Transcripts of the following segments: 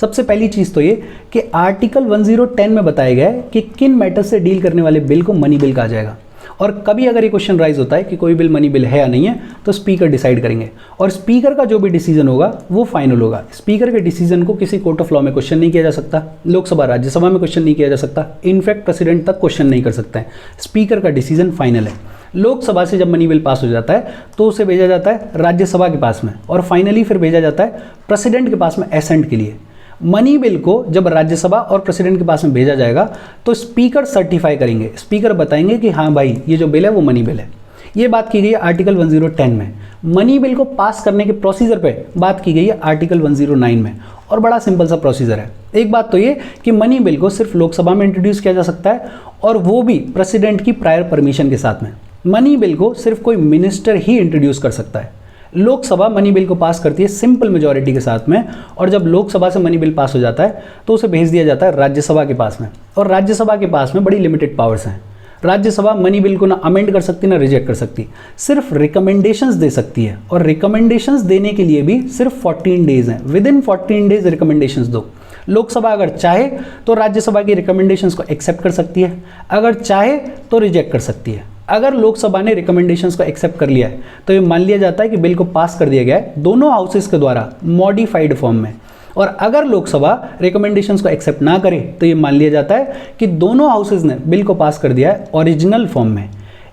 सबसे पहली चीज़ तो ये कि आर्टिकल 1010 में बताया गया है कि किन मैटर से डील करने वाले बिल को मनी बिल कहा जाएगा। और कभी अगर ये क्वेश्चन राइज होता है कि कोई बिल मनी बिल है या नहीं है तो स्पीकर डिसाइड करेंगे, और स्पीकर का जो भी डिसीजन होगा वो फाइनल होगा। स्पीकर के डिसीजन को किसी कोर्ट ऑफ लॉ में क्वेश्चन नहीं किया जा सकता, लोकसभा राज्यसभा में क्वेश्चन नहीं किया जा सकता, इनफैक्ट प्रेसिडेंट तक क्वेश्चन नहीं कर सकता है। स्पीकर का डिसीजन फाइनल है। लोकसभा से जब मनी बिल पास हो जाता है तो उसे भेजा जाता है राज्यसभा के पास में, और फाइनली फिर भेजा जाता है प्रेसिडेंट के पास में एसेंट के लिए। मनी बिल को जब राज्यसभा और प्रेसिडेंट के पास में भेजा जाएगा तो स्पीकर सर्टिफाई करेंगे, स्पीकर बताएंगे कि हाँ भाई ये जो बिल है वो मनी बिल है। ये बात की गई है आर्टिकल 1010 में। मनी बिल को पास करने के प्रोसीजर पे बात की गई है आर्टिकल 109 में, और बड़ा सिंपल सा प्रोसीजर है। एक बात तो ये कि मनी बिल को सिर्फ लोकसभा में इंट्रोड्यूस किया जा सकता है, और वो भी प्रेसिडेंट की प्रायर परमिशन के साथ में। मनी बिल को सिर्फ कोई मिनिस्टर ही इंट्रोड्यूस कर सकता है। लोकसभा मनी बिल को पास करती है सिंपल मेजॉरिटी के साथ में, और जब लोकसभा से मनी बिल पास हो जाता है तो उसे भेज दिया जाता है राज्यसभा के पास में, और राज्यसभा के पास में बड़ी लिमिटेड पावर्स हैं। राज्यसभा मनी बिल को ना अमेंड कर सकती ना रिजेक्ट कर सकती, सिर्फ रिकमेंडेशंस दे सकती है, और रिकमेंडेशंस देने के लिए भी सिर्फ 14 डेज हैं। विद इन 14 डेज रिकमेंडेशंस दो। लोकसभा अगर चाहे तो राज्यसभा की रिकमेंडेशंस को एक्सेप्ट कर सकती है, अगर चाहे तो रिजेक्ट कर सकती है। अगर लोकसभा ने रिकमेंडेशंस को एक्सेप्ट कर लिया है तो ये मान लिया जाता है कि बिल को पास कर दिया गया है दोनों हाउसेस के द्वारा मॉडिफाइड फॉर्म में, और अगर लोकसभा रिकमेंडेशंस को एक्सेप्ट ना करे तो ये मान लिया जाता है कि दोनों हाउसेस ने बिल को पास कर दिया है ओरिजिनल फॉर्म में।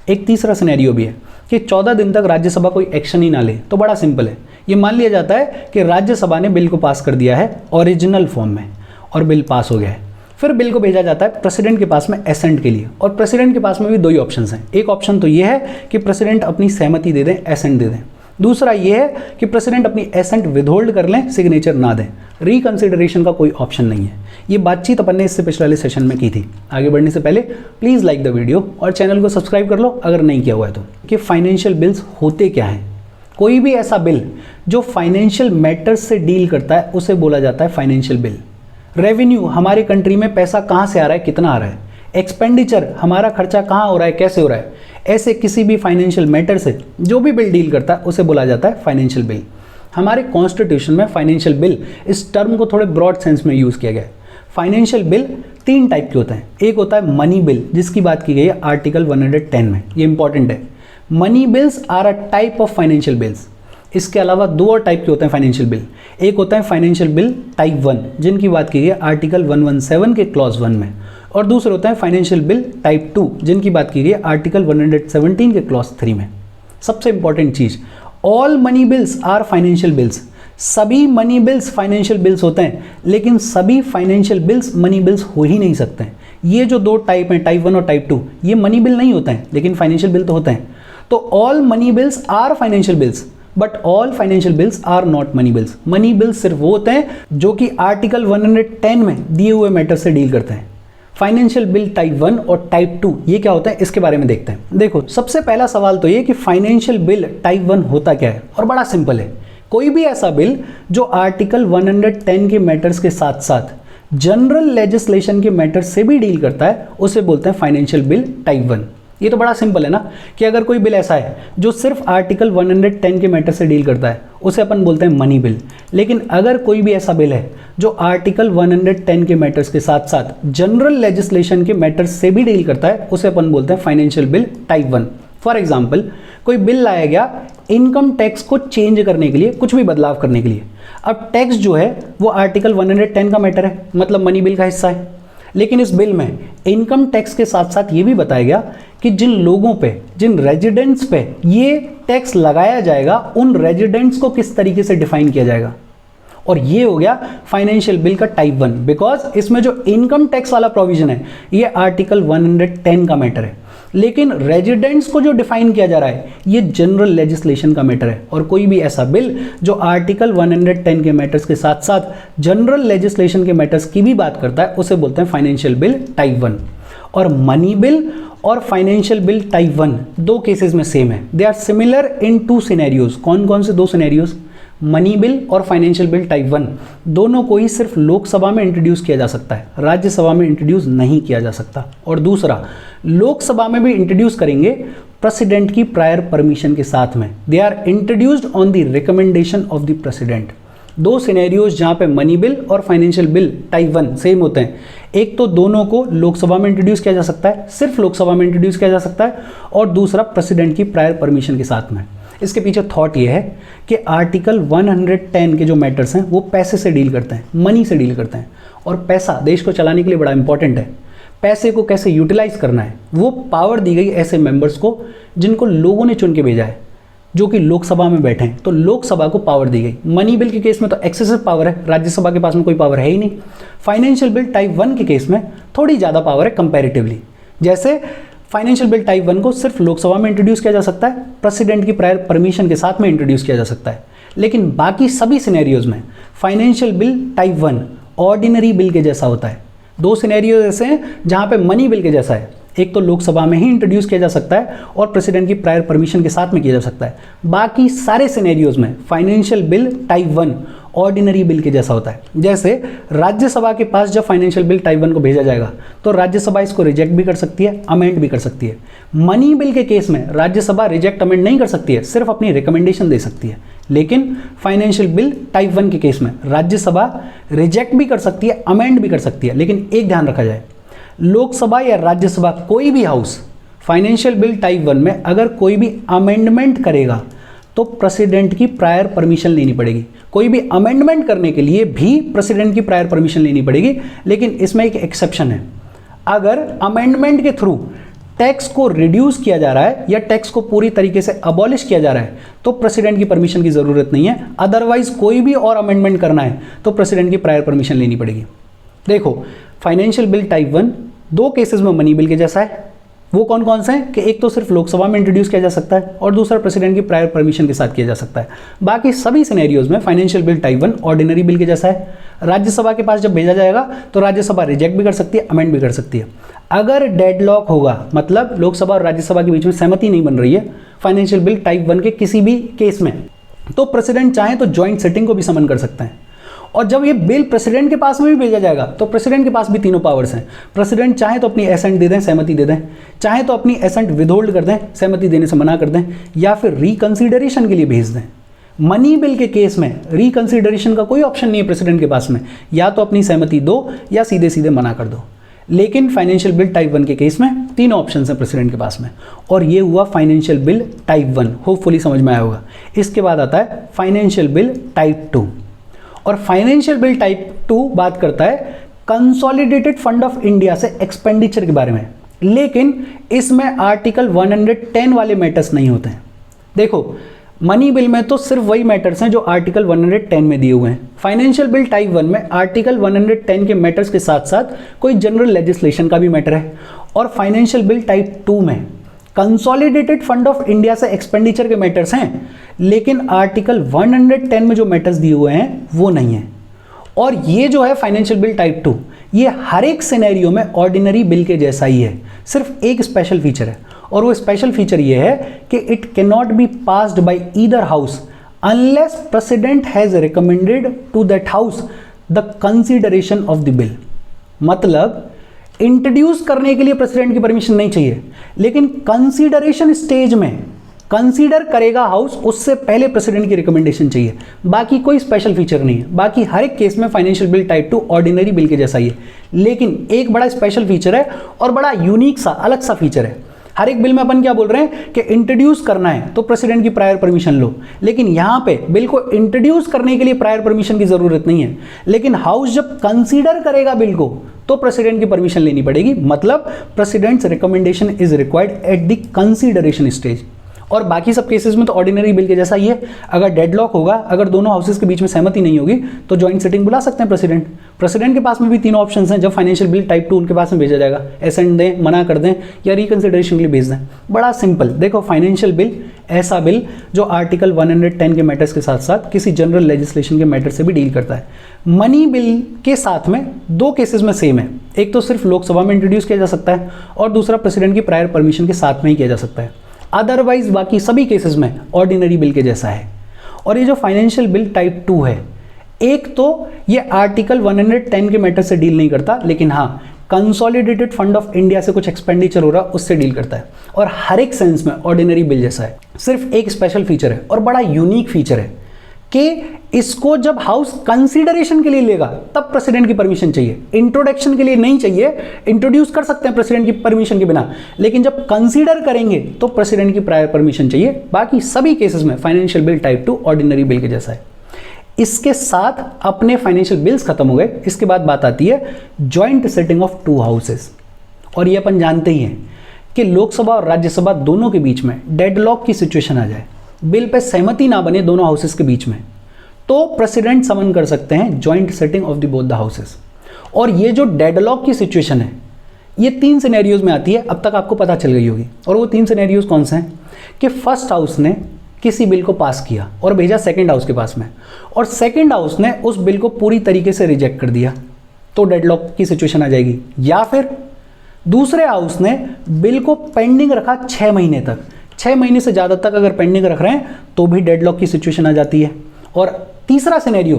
एक तीसरा सिनेरियो भी है कि 14 दिन तक राज्यसभा कोई एक्शन ही ना ले, तो बड़ा सिंपल है, ये मान लिया जाता है कि राज्यसभा ने बिल को पास कर दिया है ओरिजिनल फॉर्म में और बिल पास हो गया है। फिर बिल को भेजा जाता है प्रेसिडेंट के पास में एसेंट के लिए, और प्रेसिडेंट के पास में भी दो ही ऑप्शंस हैं। एक ऑप्शन तो ये है कि प्रेसिडेंट अपनी सहमति दे दें, एसेंट दे दें। दूसरा ये है कि प्रेसिडेंट अपनी एसेंट विदहोल्ड कर लें, सिग्नेचर ना दें। रिकंसिडरेशन का कोई ऑप्शन नहीं है। ये बातचीत अपन ने इससे पिछले वाले सेशन में की थी। आगे बढ़ने से पहले प्लीज़ लाइक द वीडियो और चैनल को सब्सक्राइब कर लो अगर नहीं किया हुआ है तो। कि फाइनेंशियल बिल्स होते क्या हैं। कोई भी ऐसा बिल जो फाइनेंशियल मैटर्स से डील करता है उसे बोला जाता है फाइनेंशियल बिल। रेवेन्यू, हमारे कंट्री में पैसा कहाँ से आ रहा है, कितना आ रहा है। एक्सपेंडिचर, हमारा खर्चा कहाँ हो रहा है, कैसे हो रहा है। ऐसे किसी भी फाइनेंशियल मैटर से जो भी बिल डील करता है उसे बोला जाता है फाइनेंशियल बिल। हमारे कॉन्स्टिट्यूशन में फाइनेंशियल बिल इस टर्म को थोड़े ब्रॉड सेंस में यूज़ किया गया है। फाइनेंशियल बिल 3 टाइप के होते हैं। एक होता है मनी बिल, जिसकी बात की गई है आर्टिकल 110 में, ये इंपॉर्टेंट है। Money bills are a type of financial bills. इसके अलावा 2 और टाइप के होते हैं फाइनेंशियल बिल। एक होता है फाइनेंशियल बिल टाइप 1, जिनकी बात की गई है आर्टिकल 117 के क्लॉज 1 में, और दूसरे होते हैं फाइनेंशियल बिल टाइप 2, जिनकी बात की गई है आर्टिकल 117 के क्लॉज 3 में। सबसे इंपॉर्टेंट चीज, all money bills are financial bills. सभी मनी बिल्स फाइनेंशियल बिल्स होते हैं, लेकिन सभी फाइनेंशियल बिल्स मनी बिल्स हो ही नहीं सकते हैं। ये जो 2 टाइप हैं, टाइप 1 और टाइप 2, ये मनी बिल नहीं होते हैं, लेकिन फाइनेंशियल बिल तो होते हैं। तो all money bills are financial bills, but all financial bills are not money bills. Money bills सिर्फ वो होते हैं जो कि आर्टिकल 110 में दिए हुए मैटर से डील करते हैं। फाइनेंशियल बिल टाइप 1 और टाइप 2 ये क्या होता है, इसके बारे में देखते हैं। देखो, सबसे पहला सवाल तो ये कि फाइनेंशियल बिल टाइप 1 होता क्या है, और बड़ा सिंपल है। कोई भी ऐसा बिल जो आर्टिकल 110 के मैटर्स के साथ साथ जनरल लेजिस्लेशन के मैटर्स से भी डील करता है उसे बोलते हैं फाइनेंशियल बिल टाइप 1। ये तो बड़ा सिंपल है ना, कि अगर कोई बिल ऐसा है जो सिर्फ आर्टिकल 110 के मैटर से डील करता है उसे अपन बोलते हैं मनी बिल। लेकिन अगर कोई भी ऐसा बिल है जो आर्टिकल 110 के मैटर्स के साथ साथ जनरल लेजिस्लेशन के मैटर्स से भी डील करता है उसे अपन बोलते हैं financial bill type 1। For example, कोई बिल लाया गया इनकम टैक्स को चेंज करने के लिए, कुछ भी बदलाव करने के लिए। अब टैक्स जो है वो आर्टिकल 110 का मैटर है, मतलब मनी बिल का हिस्सा है। लेकिन इस बिल में इनकम टैक्स के साथ साथ ये भी बताया गया कि जिन लोगों पे, जिन रेजिडेंट्स पे ये टैक्स लगाया जाएगा, उन रेजिडेंट्स को किस तरीके से डिफाइन किया जाएगा। और ये हो गया फाइनेंशियल बिल का टाइप 1, बिकॉज इसमें जो इनकम टैक्स वाला प्रोविजन है ये आर्टिकल 110 का मैटर है। लेकिन रेजिडेंट्स को जो डिफाइन किया जा रहा है ये जनरल लेजिस्लेशन का मैटर है। और कोई भी ऐसा बिल जो आर्टिकल 110 के मैटर्स के साथ साथ जनरल लेजिस्लेशन के मैटर्स की भी बात करता है उसे बोलते हैं फाइनेंशियल बिल टाइप 1। और मनी बिल और फाइनेंशियल बिल टाइप 1 2 केसेस में सेम है। They are similar in 2 scenarios. कौन कौन से 2 सिनेरियोज? मनी बिल और फाइनेंशियल बिल टाइप 1 दोनों को ही सिर्फ लोकसभा में इंट्रोड्यूस किया जा सकता है, राज्यसभा में इंट्रोड्यूस नहीं किया जा सकता। और दूसरा, लोकसभा में भी इंट्रोड्यूस करेंगे प्रेसिडेंट की प्रायर परमिशन के साथ में। They are introduced on the recommendation of the president. दो सिनेरियोज जहाँ पे मनी बिल और फाइनेंशियल बिल टाइप 1 सेम होते हैं। एक तो दोनों को लोकसभा में इंट्रोड्यूस किया जा सकता है, सिर्फ लोकसभा में इंट्रोड्यूस किया जा सकता है, और दूसरा प्रेसिडेंट की प्रायर परमिशन के साथ में। इसके पीछे थॉट ये है कि आर्टिकल 110 के जो मैटर्स हैं वो पैसे से डील करते हैं, मनी से डील करते हैं, और पैसा देश को चलाने के लिए बड़ा इंपॉर्टेंट है। पैसे को कैसे यूटिलाइज करना है वो पावर दी गई ऐसे मेंबर्स को जिनको लोगों ने चुन के भेजा है, जो कि लोकसभा में बैठे हैं। तो लोकसभा को पावर दी गई। मनी बिल के केस में तो एक्सेसिव पावर है, राज्यसभा के पास में कोई पावर है ही नहीं। फाइनेंशियल बिल टाइप 1 के केस में थोड़ी ज़्यादा पावर है कंपैरेटिवली। जैसे फाइनेंशियल बिल टाइप 1 को सिर्फ लोकसभा में इंट्रोड्यूस किया जा सकता है, प्रेसिडेंट की प्रायर परमिशन के साथ में इंट्रोड्यूस किया जा सकता है। लेकिन बाकी सभी सिनेरियोज में financial bill type 1 ordinary bill के जैसा होता है। दो सिनेरियो ऐसे हैं जहाँ पे मनी बिल के जैसा है, एक तो लोकसभा में ही इंट्रोड्यूस किया जा सकता है और प्रेसिडेंट की प्रायर परमिशन के साथ में किया जा सकता है। बाकी सारे सिनेरियोज में financial bill type 1 ordinary bill के जैसा होता है। जैसे राज्यसभा के पास जब फाइनेंशियल बिल टाइप 1 को भेजा जाएगा तो राज्यसभा इसको रिजेक्ट भी कर सकती है, अमेंड भी कर सकती है। मनी बिल के केस में राज्यसभा रिजेक्ट अमेंड नहीं कर सकती है, सिर्फ अपनी रिकमेंडेशन दे सकती है। लेकिन फाइनेंशियल बिल टाइप 1 के केस में राज्यसभा रिजेक्ट भी कर सकती है, अमेंड भी कर सकती है। लेकिन एक ध्यान रखा जाए, लोकसभा या राज्यसभा कोई भी हाउस फाइनेंशियल बिल टाइप 1 में अगर कोई भी अमेंडमेंट करेगा तो प्रेसिडेंट की प्रायर परमिशन लेनी पड़ेगी। कोई भी अमेंडमेंट करने के लिए भी प्रेसिडेंट की प्रायर परमिशन लेनी पड़ेगी। लेकिन इसमें एक एक्सेप्शन है, अगर अमेंडमेंट के थ्रू टैक्स को रिड्यूस किया जा रहा है या टैक्स को पूरी तरीके से अबॉलिश किया जा रहा है तो प्रेसिडेंट की परमिशन की जरूरत नहीं है। अदरवाइज कोई भी और अमेंडमेंट करना है तो प्रेसिडेंट की प्रायर परमिशन लेनी पड़ेगी। देखो, फाइनेंशियल बिल टाइप 1 दो केसेस में मनी बिल के जैसा है। वो कौन कौन से हैं कि एक तो सिर्फ लोकसभा में इंट्रोड्यूस किया जा सकता है और दूसरा प्रेसिडेंट की प्रायर परमिशन के साथ किया जा सकता है। बाकी सभी सिनेरियोज में financial bill type 1 ordinary bill के जैसा है। राज्यसभा के पास जब भेजा जाएगा तो राज्यसभा रिजेक्ट भी कर सकती है, अमेंड भी कर सकती है। अगर डेडलॉक होगा, मतलब लोकसभा और राज्यसभा के बीच में सहमति नहीं बन रही है फाइनेंशियल बिल टाइप 1 के किसी भी केस में, तो प्रेसिडेंट चाहे तो ज्वाइंट सिटिंग को भी समन कर सकते हैं। और जब ये बिल प्रेसिडेंट के पास में भी भेजा जाएगा तो प्रेसिडेंट के पास भी तीनों पावर्स हैं। प्रेसिडेंट चाहे तो अपनी एसेंट दे दें, सहमति दे दें, चाहे तो अपनी एसेंट विदहोल्ड कर दें, सहमति देने से मना कर दें, या फिर रिकंसीडरेशन के लिए भेज दें। मनी बिल के केस में रिकंसीडरेशन का कोई ऑप्शन नहीं है प्रेसिडेंट के पास में, या तो अपनी सहमति दो या सीधे सीधे मना कर दो। लेकिन फाइनेंशियल बिल टाइप 1 के केस में तीनों ऑप्शन हैं प्रेसिडेंट के पास में। और ये हुआ फाइनेंशियल बिल टाइप 1, होपफुली समझ में आया होगा। इसके बाद आता है फाइनेंशियल बिल टाइप 2, और फाइनेंशियल बिल टाइप 2 बात करता है कंसोलिडेटेड फंड ऑफ इंडिया से एक्सपेंडिचर के बारे में। लेकिन इसमें आर्टिकल 110 वाले मैटर्स नहीं होते हैं। देखो, मनी बिल में तो सिर्फ वही मैटर्स हैं जो आर्टिकल 110 में दिए हुए हैं। फाइनेंशियल बिल टाइप 1 में आर्टिकल 110 के मैटर्स के साथ साथ कोई जनरल लेजिस्लेशन का भी मैटर है। और फाइनेंशियल बिल टाइप 2 में कंसोलिडेटेड फंड ऑफ इंडिया से एक्सपेंडिचर के मैटर्स हैं, लेकिन आर्टिकल 110 में जो मैटर्स दिए हुए हैं वो नहीं है। और ये जो है फाइनेंशियल बिल टाइप 2, ये हर एक सिनेरियो में ऑर्डिनरी बिल के जैसा ही है। सिर्फ एक स्पेशल फीचर है, और वो स्पेशल फीचर ये है कि it can not be passed by either house unless president has recommended to that house the consideration of the bill. मतलब इंट्रोड्यूस करने के लिए प्रेसिडेंट की परमिशन नहीं चाहिए, लेकिन कंसीडरेशन स्टेज में कंसीडर करेगा हाउस, उससे पहले प्रेसिडेंट की रिकमेंडेशन चाहिए। बाकी कोई स्पेशल फीचर नहीं है। बाकी हर एक केस में financial bill type 2 ordinary bill के जैसा ही है। लेकिन एक बड़ा स्पेशल फीचर है और बड़ा यूनिक सा अलग सा फीचर है। हर एक बिल में अपन क्या बोल रहे हैं कि इंट्रोड्यूस करना है तो प्रेसिडेंट की प्रायर परमिशन लो, लेकिन यहां पे बिल को इंट्रोड्यूस करने के लिए प्रायर परमिशन की जरूरत नहीं है। लेकिन हाउस जब कंसीडर करेगा बिल को तो प्रेसिडेंट की परमिशन लेनी पड़ेगी। मतलब president's recommendation is required at the consideration stage. और बाकी सब केसेस में तो ऑर्डिनरी बिल के जैसा ही है। अगर डेडलॉक होगा, अगर दोनों हाउसेस के बीच में सहमति नहीं होगी तो ज्वाइंट सिटिंग बुला सकते हैं प्रेसिडेंट। प्रेसिडेंट के पास में भी तीनों ऑप्शंस हैं जब फाइनेंशियल बिल टाइप 2 उनके पास में भेजा जाएगा। एसेंट दें, मना कर दें, या रिकंसिडरेशन के लिए भेज दें। बड़ा सिंपल। देखो, फाइनेंशियल बिल ऐसा बिल जो आर्टिकल 110 के मैटर्स के साथ साथ किसी जनरल लेजिस्लेशन के मैटर से भी डील करता है। मनी बिल के साथ में दो केसेस में सेम है। एक तो सिर्फ लोकसभा में इंट्रोड्यूस किया जा सकता है और दूसरा प्रेसिडेंट की प्रायर परमिशन के साथ में ही किया जा सकता है। अदरवाइज बाकी सभी केसेस में ऑर्डिनरी बिल के जैसा है। और ये जो फाइनेंशियल बिल टाइप 2 है, एक तो ये आर्टिकल 110 के मैटर से डील नहीं करता, लेकिन हाँ कंसोलिडेटेड फंड ऑफ इंडिया से कुछ एक्सपेंडिचर हो रहा उससे डील करता है। और हर एक सेंस में ऑर्डिनरी बिल जैसा है। सिर्फ एक स्पेशल फीचर है और बड़ा यूनिक फीचर है कि इसको जब हाउस कंसीडरेशन के लिए लेगा तब प्रेसिडेंट की परमिशन चाहिए, इंट्रोडक्शन के लिए नहीं चाहिए। इंट्रोड्यूस कर सकते हैं प्रेसिडेंट की परमिशन के बिना, लेकिन जब कंसीडर करेंगे तो प्रेसिडेंट की प्रायर परमिशन चाहिए। बाकी सभी केसेस में financial bill type 2 ordinary bill के जैसा है। इसके साथ अपने फाइनेंशियल बिल्स खत्म हो गए। इसके बाद बात आती है ज्वाइंट सिटिंग ऑफ 2 हाउसेस। और ये अपन जानते ही हैं कि लोकसभा और राज्यसभा दोनों के बीच में डेडलॉक की सिचुएशन आ जाए, बिल पे सहमति ना बने दोनों हाउसेस के बीच में, तो प्रेसिडेंट समन कर सकते हैं joint sitting of the both the houses. और ये जो डेडलॉक की सिचुएशन है ये 3 सिनेरियोज में आती है, अब तक आपको पता चल गई होगी। और वो 3 सिनेरियोज कौन से हैं कि फर्स्ट हाउस ने किसी बिल को पास किया और भेजा सेकंड हाउस के पास में, और सेकंड हाउस ने उस बिल को पूरी तरीके से रिजेक्ट कर दिया, तो डेडलॉक की सिचुएशन आ जाएगी। या फिर दूसरे हाउस ने बिल को पेंडिंग रखा 6 महीने तक, 6 महीने से ज़्यादा तक अगर पेंडिंग रख रहे हैं तो भी डेडलॉक की सिचुएशन आ जाती है। और तीसरा सिनेरियो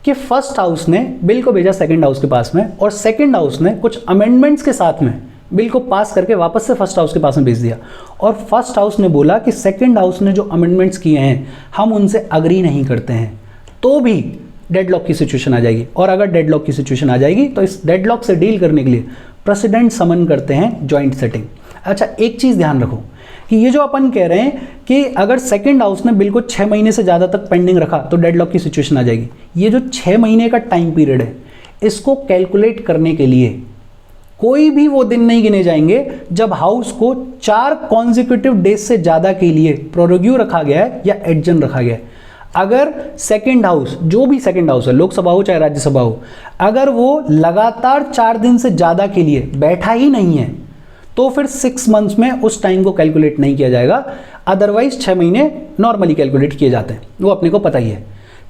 कि फर्स्ट हाउस ने बिल को भेजा सेकंड हाउस के पास में और सेकंड हाउस ने कुछ अमेंडमेंट्स के साथ में बिल को पास करके वापस से फर्स्ट हाउस के पास में भेज दिया, और फर्स्ट हाउस ने बोला कि सेकंड हाउस ने जो अमेंडमेंट्स किए हैं हम उनसे अग्री नहीं करते हैं, तो भी डेडलॉक की सिचुएशन आ जाएगी। और अगर डेडलॉक की सिचुएशन आ जाएगी तो इस डेडलॉक से डील करने के लिए प्रेसिडेंट समन करते हैं ज्वाइंट सेटिंग। अच्छा, एक चीज़ ध्यान रखो कि ये जो अपन कह रहे हैं कि अगर सेकंड हाउस ने बिल को 6 महीने से ज़्यादा तक पेंडिंग रखा तो डेडलॉक की सिचुएशन आ जाएगी। ये जो 6 महीने का टाइम पीरियड है इसको कैलकुलेट करने के लिए कोई भी वो दिन नहीं गिने जाएंगे जब हाउस को 4 कॉन्जिक्यूटिव डेज से ज़्यादा के लिए प्रोरोग्यू रखा गया है या एडजन रखा गया है। अगर सेकंड हाउस, जो भी सेकंड हाउस है, लोकसभा हो चाहे राज्यसभा हो, अगर वो लगातार 4 दिन से ज़्यादा के लिए बैठा ही नहीं है तो फिर 6 मंथ्स में उस टाइम को कैलकुलेट नहीं किया जाएगा। अदरवाइज 6 महीने नॉर्मली कैलकुलेट किए जाते हैं, वो अपने को पता ही है।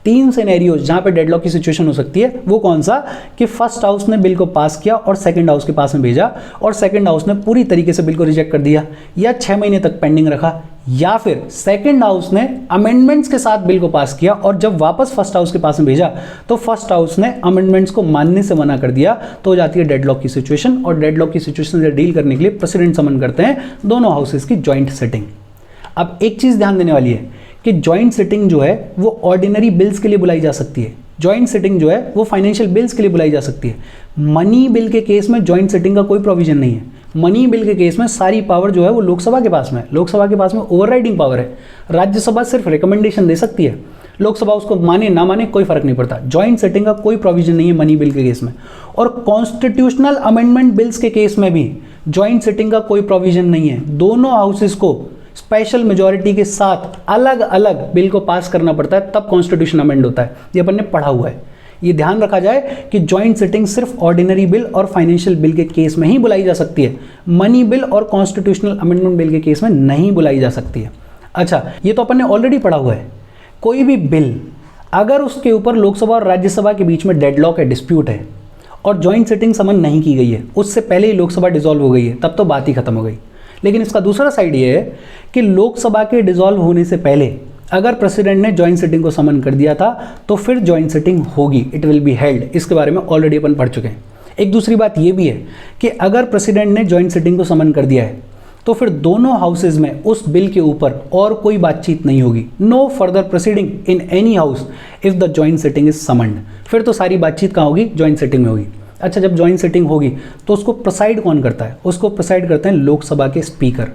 3 सिनेरियोज जहां पे डेडलॉक की सिचुएशन हो सकती है, वो कौन सा कि फर्स्ट हाउस ने बिल को पास किया और सेकंड हाउस के पास में भेजा और सेकंड हाउस ने पूरी तरीके से बिल को रिजेक्ट कर दिया या 6 महीने तक पेंडिंग रखा, या फिर सेकंड हाउस ने अमेंडमेंट्स के साथ बिल को पास किया और जब वापस फर्स्ट हाउस के पास में भेजा तो फर्स्ट हाउस ने अमेंडमेंट्स को मानने से मना कर दिया, तो हो जाती है डेडलॉक की सिचुएशन। और डेडलॉक की सिचुएशन से डील करने के लिए प्रेसिडेंट समन करते हैं दोनों हाउसेस की ज्वाइंट सिटिंग। अब एक चीज़ ध्यान देने वाली है कि ज्वाइंट सिटिंग जो है वो ऑर्डिनरी बिल्स के लिए बुलाई जा सकती है, ज्वाइंट सिटिंग जो है वो फाइनेंशियल बिल्स के लिए बुलाई जा सकती है। मनी बिल के केस में ज्वाइंट सिटिंग का कोई प्रोविजन नहीं है। मनी बिल के केस में सारी पावर जो है वो लोकसभा के पास में है, लोकसभा के पास में ओवरराइडिंग पावर है। राज्यसभा सिर्फ रिकमेंडेशन दे सकती है, लोकसभा उसको माने ना माने कोई फर्क नहीं पड़ता। ज्वाइंट सिटिंग का कोई प्रोविजन नहीं है मनी बिल के केस में। और कॉन्स्टिट्यूशनल अमेंडमेंट बिल्स के केस में भी ज्वाइंट सिटिंग का कोई प्रोविजन नहीं है। दोनों हाउसेस को स्पेशल मेजॉरिटी के साथ अलग अलग बिल को पास करना पड़ता है, तब कॉन्स्टिट्यूशन अमेंड होता है। ये अपन ने पढ़ा हुआ है। ये ध्यान रखा जाए कि ज्वाइंट सिटिंग सिर्फ ऑर्डिनरी बिल और फाइनेंशियल बिल के केस में ही बुलाई जा सकती है, मनी बिल और कॉन्स्टिट्यूशनल अमेंडमेंट बिल के केस में नहीं बुलाई जा सकती है। अच्छा, ये तो अपन ने ऑलरेडी पढ़ा हुआ है। कोई भी बिल अगर उसके ऊपर लोकसभा और राज्यसभा के बीच में डेडलॉक है, डिस्प्यूट है, और ज्वाइंट सिटिंग समन नहीं की गई है, उससे पहले ही लोकसभा डिसॉल्व हो गई है, तब तो बात ही खत्म हो गई। लेकिन इसका दूसरा साइड ये है कि लोकसभा के डिसॉल्व होने से पहले अगर प्रेसिडेंट ने ज्वाइंट सिटिंग को समन कर दिया था तो फिर ज्वाइंट सिटिंग होगी, इट विल बी हेल्ड। इसके बारे में ऑलरेडी अपन पढ़ चुके हैं। एक दूसरी बात ये भी है कि अगर प्रेसिडेंट ने ज्वाइंट सिटिंग को समन कर दिया है तो फिर दोनों हाउसेज में उस बिल के ऊपर और कोई बातचीत नहीं होगी। No further proceeding in any house if the joint sitting is summoned. फिर तो सारी बातचीत कहाँ होगी? ज्वाइंट सिटिंग में होगी। अच्छा, जब ज्वाइंट सिटिंग होगी तो उसको प्रिसाइड कौन करता है? उसको प्रिसाइड करते हैं लोकसभा के स्पीकर।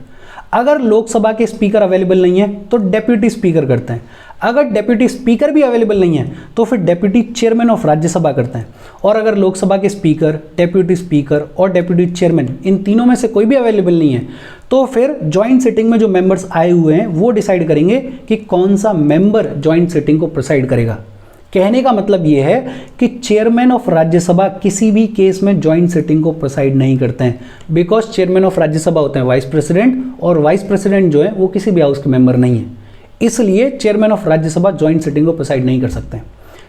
अगर लोकसभा के स्पीकर अवेलेबल नहीं है तो डेप्यूटी स्पीकर करते हैं। अगर डेप्यूटी स्पीकर भी अवेलेबल नहीं है तो फिर डेप्यूटी चेयरमैन ऑफ राज्यसभा करते हैं। और अगर लोकसभा के स्पीकर, डेप्यूटी स्पीकर और डेप्यूटी चेयरमैन इन तीनों में से कोई भी अवेलेबल नहीं है तो फिर ज्वाइंट सिटिंग में जो मेंबर्स आए हुए हैं वो डिसाइड करेंगे कि कौन सा मेंबर ज्वाइंट सिटिंग को प्रिसाइड करेगा। कहने का मतलब ये है कि चेयरमैन ऑफ राज्यसभा किसी भी केस में ज्वाइंट सिटिंग को प्रिसाइड नहीं करते हैं, बिकॉज चेयरमैन ऑफ राज्यसभा होते हैं वाइस प्रेसिडेंट, और वाइस प्रेसिडेंट जो है वो किसी भी हाउस के मेंबर नहीं है। इसलिए chairman of Rajya Sabha joint sitting को प्रिसाइड नहीं कर सकते हैं।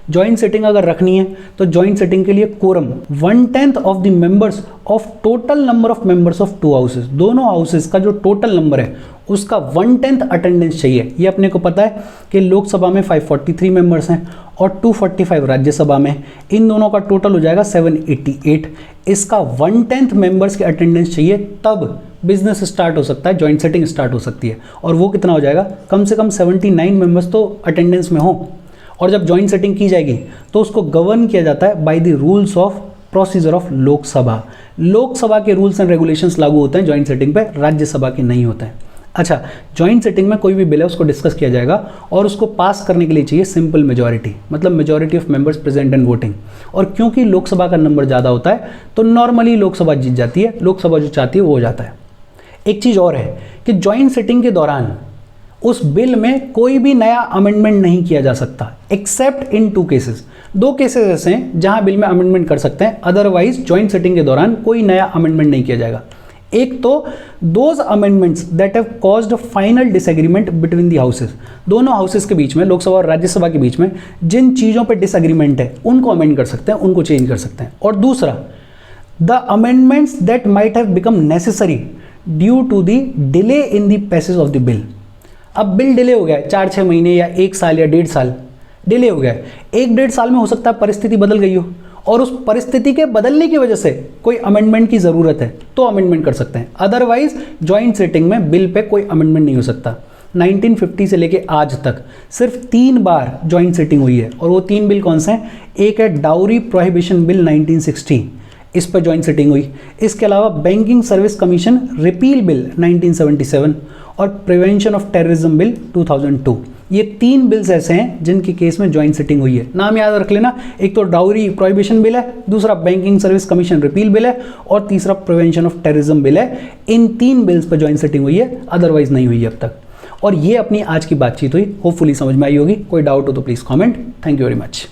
ज्वाइंट सिटिंग अगर रखनी है तो ज्वाइंट सिटिंग के लिए quorum 1/10 of the members of total number of members of 2 houses, दोनों हाउसेस का जो टोटल नंबर है उसका 1/10 अटेंडेंस चाहिए। ये अपने को पता है कि लोकसभा में 543 मेंबर्स हैं और 245 राज्यसभा में, इन दोनों का टोटल हो जाएगा 788। इसका 1/10 मेंबर्स के अटेंडेंस चाहिए, तब बिजनेस स्टार्ट हो सकता है, ज्वाइंट सिटिंग स्टार्ट हो सकती है। और वो कितना हो जाएगा? कम से कम 79 मेंबर्स तो अटेंडेंस में हो। और जब जॉइंट सेटिंग की जाएगी तो उसको गवर्न किया जाता है by the rules of procedure of Lok Sabha. Lok Sabha के रूल्स एंड रेगुलेशंस लागू होते हैं जॉइंट सेटिंग पे, राज्यसभा के नहीं होते हैं। अच्छा, जॉइंट सेटिंग में कोई भी बिल है उसको डिस्कस किया जाएगा और उसको पास करने के लिए चाहिए सिंपल मेजॉरिटी, मतलब majority of members present and voting. और क्योंकि लोकसभा का नंबर ज़्यादा होता है तो नॉर्मली लोकसभा जीत जाती है, लोकसभा जो चाहती है वो हो जाता है। एक चीज़ और है कि जॉइंट सेटिंग के दौरान उस बिल में कोई भी नया अमेंडमेंट नहीं किया जा सकता एक्सेप्ट इन 2 केसेस। 2 केसेस ऐसे हैं जहां बिल में अमेंडमेंट कर सकते हैं, अदरवाइज जॉइंट सेटिंग के दौरान कोई नया अमेंडमेंट नहीं किया जाएगा। एक तो those amendments that have caused final disagreement between the houses, दोनों हाउसेस के बीच में, लोकसभा और राज्यसभा के बीच में जिन चीज़ों पे डिसएग्रीमेंट है उनको अमेंड कर सकते हैं, उनको चेंज कर सकते हैं। और दूसरा, the amendments that might have become necessary due to the delay in the passage of the bill. अब बिल डिले हो गया है 4-6 महीने या 1 साल या 1.5 साल डिले हो गया है, 1-1.5 साल में हो सकता है परिस्थिति बदल गई हो और उस परिस्थिति के बदलने की वजह से कोई अमेंडमेंट की ज़रूरत है तो अमेंडमेंट कर सकते हैं, अदरवाइज जॉइंट सेटिंग में बिल पे कोई अमेंडमेंट नहीं हो सकता। 1950 से लेके आज तक सिर्फ 3 बार जॉइंट सेटिंग हुई है और वो 3 बिल कौन से हैं? एक है डाउरी प्रोहिबिशन बिल 1960, इस पर जॉइंट सेटिंग हुई। इसके अलावा banking service commission repeal bill 1977 और प्रिवेंशन ऑफ टेररिज्म बिल 2002। ये 3 बिल्स ऐसे हैं जिनके केस में जॉइंट सेटिंग हुई है। नाम याद रख लेना, एक तो डाउरी प्रोहिबिशन बिल है, दूसरा banking service commission repeal bill है और तीसरा प्रिवेंशन ऑफ टेररिज्म बिल है। इन 3 बिल्स पर जॉइंट सेटिंग हुई है, अदरवाइज नहीं हुई है अब तक। और ये अपनी आज की बातचीत हुई, होपफुली समझ में आई होगी। कोई डाउट हो तो please comment. Thank you very much.